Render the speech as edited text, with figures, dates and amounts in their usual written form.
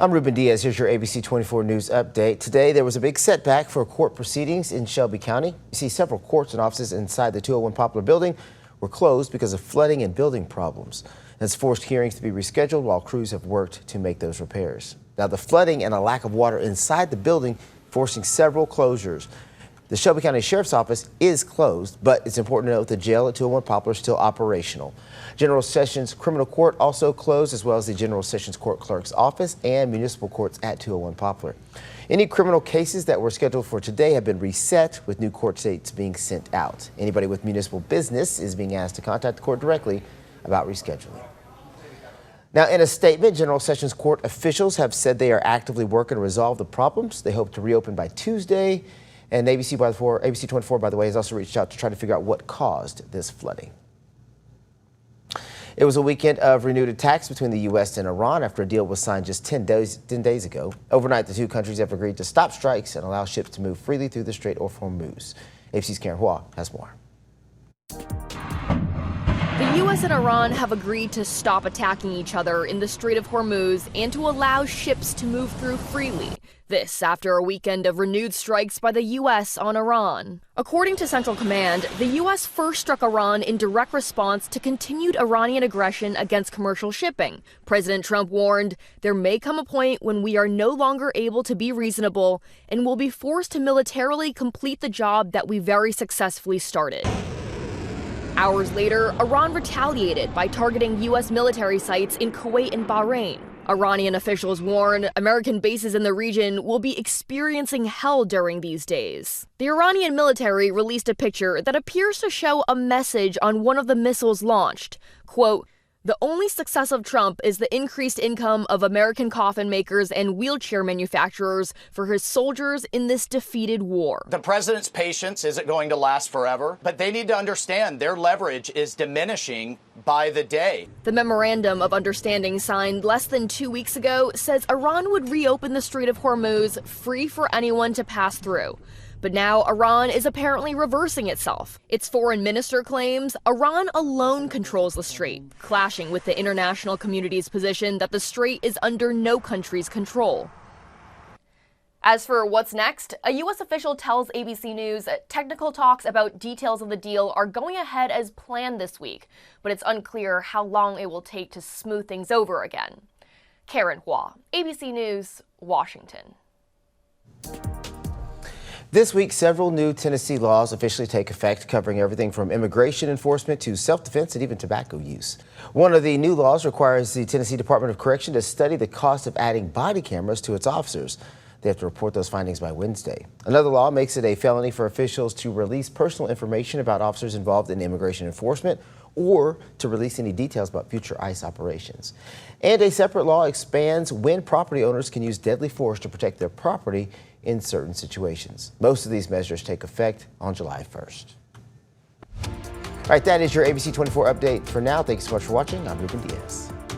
I'm Ruben Diaz. Here's your ABC 24 News update. Today, there was a big setback for court proceedings in Shelby County. You see, several courts and offices inside the 201 Poplar building were closed because of flooding and building problems. That's forced hearings to be rescheduled while crews have worked to make those repairs. Now, the flooding and a lack of water inside the building forcing several closures. The Shelby County Sheriff's Office is closed, but it's important to note the jail at 201 Poplar is still operational. General Sessions Criminal Court also closed, as well as the General Sessions Court Clerk's Office and municipal courts at 201 Poplar. Any criminal cases that were scheduled for today have been reset, with new court dates being sent out. Anybody with municipal business is being asked to contact the court directly about rescheduling. Now, in a statement, General Sessions Court officials have said they are actively working to resolve the problems. They hope to reopen by Tuesday. And ABC 24, by the way, has also reached out to try to figure out what caused this flooding. It was a weekend of renewed attacks between the U.S. and Iran after a deal was signed just 10 days ago. Overnight, the two countries have agreed to stop strikes and allow ships to move freely through the Strait of Hormuz. ABC's Karen Hua has more. The U.S. and Iran have agreed to stop attacking each other in the Strait of Hormuz and to allow ships to move through freely. This after a weekend of renewed strikes by the U.S. on Iran. According to Central Command, the U.S. first struck Iran in direct response to continued Iranian aggression against commercial shipping. President Trump warned, there may come a point when we are no longer able to be reasonable and will be forced to militarily complete the job that we very successfully started. Hours later, Iran retaliated by targeting U.S. military sites in Kuwait and Bahrain. Iranian officials warn American bases in the region will be experiencing hell during these days. The Iranian military released a picture that appears to show a message on one of the missiles launched. Quote, "The only success of Trump is the increased income of American coffin makers and wheelchair manufacturers for his soldiers in this defeated war." The president's patience isn't going to last forever, but they need to understand their leverage is diminishing by the day. The memorandum of understanding signed less than 2 weeks ago says Iran would reopen the Strait of Hormuz free for anyone to pass through. But now Iran is apparently reversing itself. Its foreign minister claims Iran alone controls the strait, clashing with the international community's position that the strait is under no country's control. As for what's next, a U.S. official tells ABC News technical talks about details of the deal are going ahead as planned this week, but it's unclear how long it will take to smooth things over again. Karen Hua, ABC News, Washington. This week, several new Tennessee laws officially take effect, covering everything from immigration enforcement to self-defense and even tobacco use. One of the new laws requires the Tennessee Department of Correction to study the cost of adding body cameras to its officers. They have to report those findings by Wednesday. Another law makes it a felony for officials to release personal information about officers involved in immigration enforcement or to release any details about future ICE operations. And a separate law expands when property owners can use deadly force to protect their property in certain situations. Most of these measures take effect on July 1st. All right, that is your ABC 24 update for now. Thanks so much for watching. I'm Ruben Diaz.